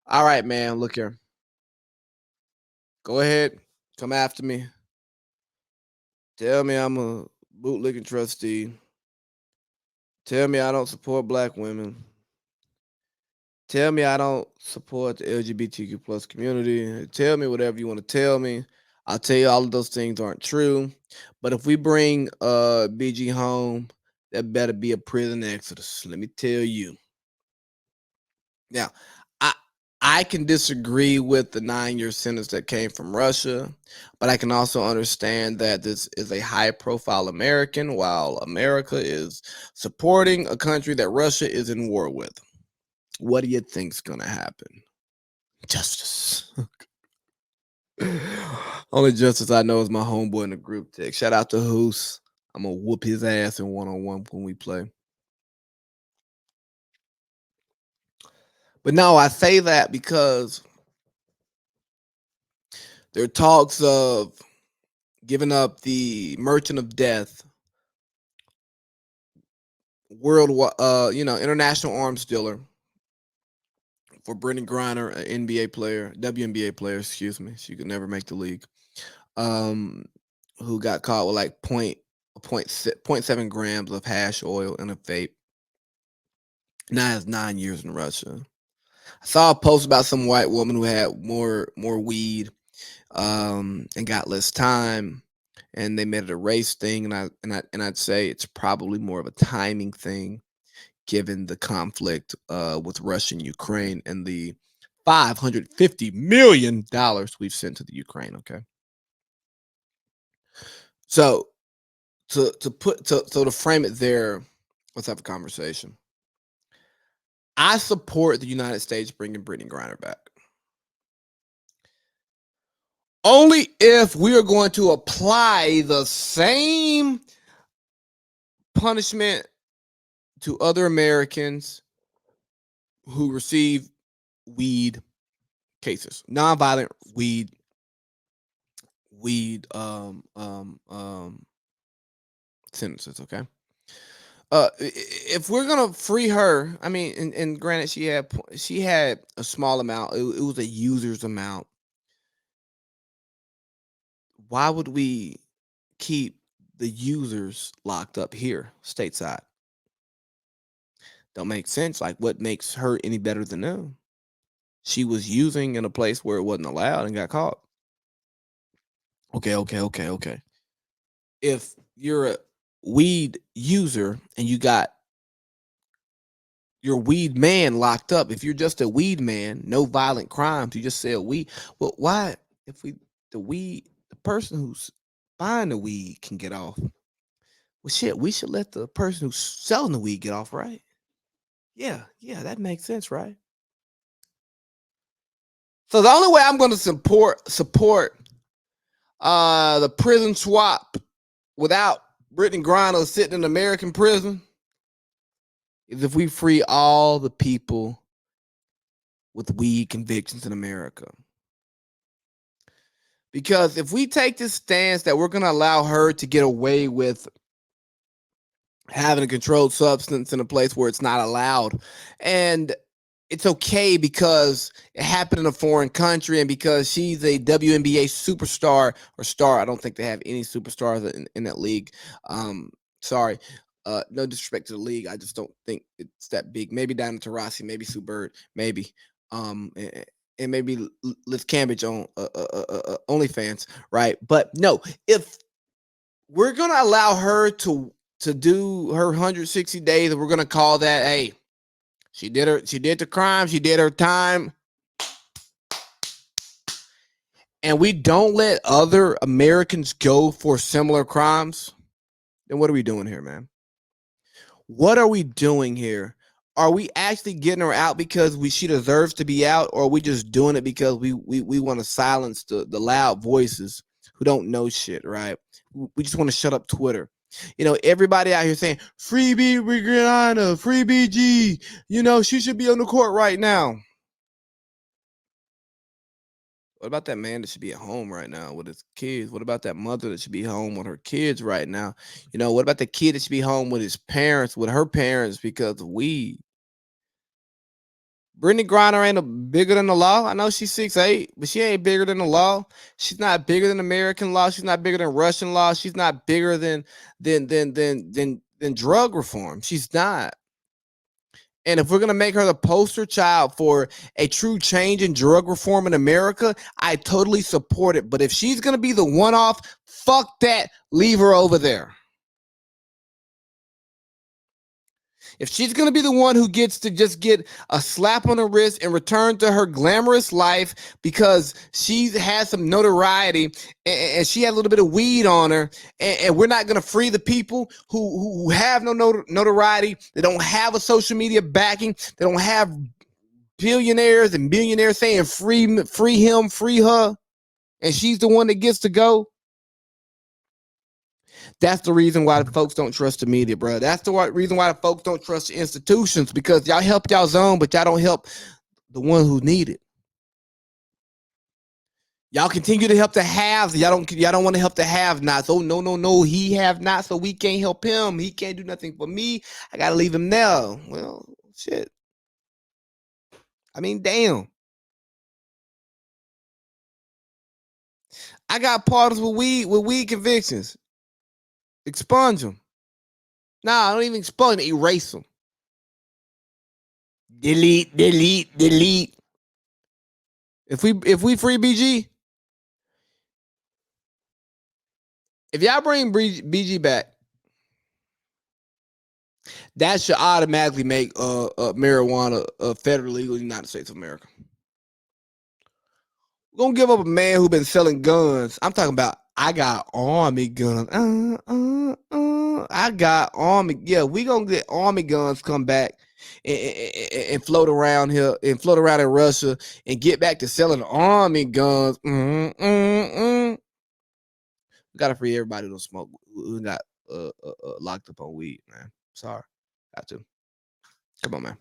All right, man. Look here. Go ahead. Come after me. Tell me I'm a bootlicking trustee. Tell me I don't support black women. Tell me I don't support the LGBTQ plus community. Tell me whatever you want to tell me. I'll tell you all of those things aren't true. But if we bring BG home, that better be a prison exodus. Let me tell you. Now, I I can disagree with the 9-year sentence that came from Russia, but I can also understand that this is a high profile American while America is supporting a country that Russia is in war with. What do you think's gonna happen? Justice. Only justice I know is my homeboy in the group text. Shout out to Hoos. I'm gonna whoop his ass in one-on-one when we play. But no, I say that because there are talks of giving up the Merchant of Death, international arms dealer for Brittany Griner, an NBA player, WNBA player, excuse me. She could never make the league. Um, who got caught with like point 7 grams of hash oil in a vape. Now has 9 years in Russia. I saw a post about some white woman who had more weed and got less time, and they made it a race thing, and I'd say it's probably more of a timing thing, given the conflict with Russia and Ukraine and the $550 million we've sent to the Ukraine. Okay, so to frame it there, let's have a conversation. I support the United States bringing Brittany Griner back. Only if we are going to apply the same punishment to other Americans who receive weed cases, nonviolent weed sentences. Okay, if we're gonna free her, I mean, and granted, she had a small amount. It was a user's amount. Why would we keep the users locked up here stateside? Don't make sense. Like, what makes her any better than them? She was using in a place where it wasn't allowed and got caught. Okay. If you're a weed user and you got your weed man locked up, if you're just a weed man, no violent crimes, you just sell weed. Well, why if the person who's buying the weed can get off? Well, shit, we should let the person who's selling the weed get off, right? Yeah, that makes sense, right? So the only way I'm going to support the prison swap without Brittany Griner sitting in American prison is if we free all the people with weed convictions in America. Because if we take this stance that we're going to allow her to get away with having a controlled substance in a place where it's not allowed, and it's okay because it happened in a foreign country and because she's a WNBA superstar or star. I don't think they have any superstars in that league. Sorry. No disrespect to the league. I just don't think it's that big. Maybe Diana Taurasi, maybe Sue Bird, maybe. And maybe Liz Cambridge on OnlyFans, right? But no, if we're gonna allow her to do her 160 days, and we're gonna call that, hey, she did the crime, she did her time, and we don't let other Americans go for similar crimes, then what are we doing here, man? What are we doing here? Are we actually getting her out because she deserves to be out, or are we just doing it because we want to silence the loud voices who don't know shit, right? We just want to shut up Twitter. Everybody out here saying free Rihanna, free BG. She should be on the court right now. What about that man that should be at home right now with his kids? What about that mother that should be home with her kids right now? What about the kid that should be home with his parents, with her parents because of weed? Brittany Griner ain't bigger than the law. I know she's 6'8", but she ain't bigger than the law. She's not bigger than American law. She's not bigger than Russian law. She's not bigger than drug reform. She's not. And if we're gonna make her the poster child for a true change in drug reform in America, I totally support it. But if she's gonna be the one-off, fuck that. Leave her over there. If she's going to be the one who gets to just get a slap on the wrist and return to her glamorous life because she has some notoriety and she had a little bit of weed on her, and we're not going to free the people who have no notoriety, they don't have a social media backing, they don't have billionaires and millionaires saying free him, free her, and she's the one that gets to go. That's the reason why the folks don't trust the media, bro. That's the reason why the folks don't trust the institutions, because y'all help y'all's own, but y'all don't help the one who need it. Y'all continue to help the haves. Y'all don't want to help the have-nots. Oh, no. He have not, so we can't help him. He can't do nothing for me. I got to leave him there. Well, shit. I mean, damn. I got partners with weed convictions. Expunge them. Nah, I don't even expunge them. Erase them. Delete. If we free BG, if y'all bring BG back, that should automatically make marijuana federally legal in the United States of America. We're gonna give up a man who been selling guns. I'm talking about I got army guns. I got army. Yeah, we gonna get army guns come back and float around here and float around in Russia and get back to selling army guns. We gotta free everybody who smoke. Who got locked up on weed, man. Sorry, got to. Come on, man.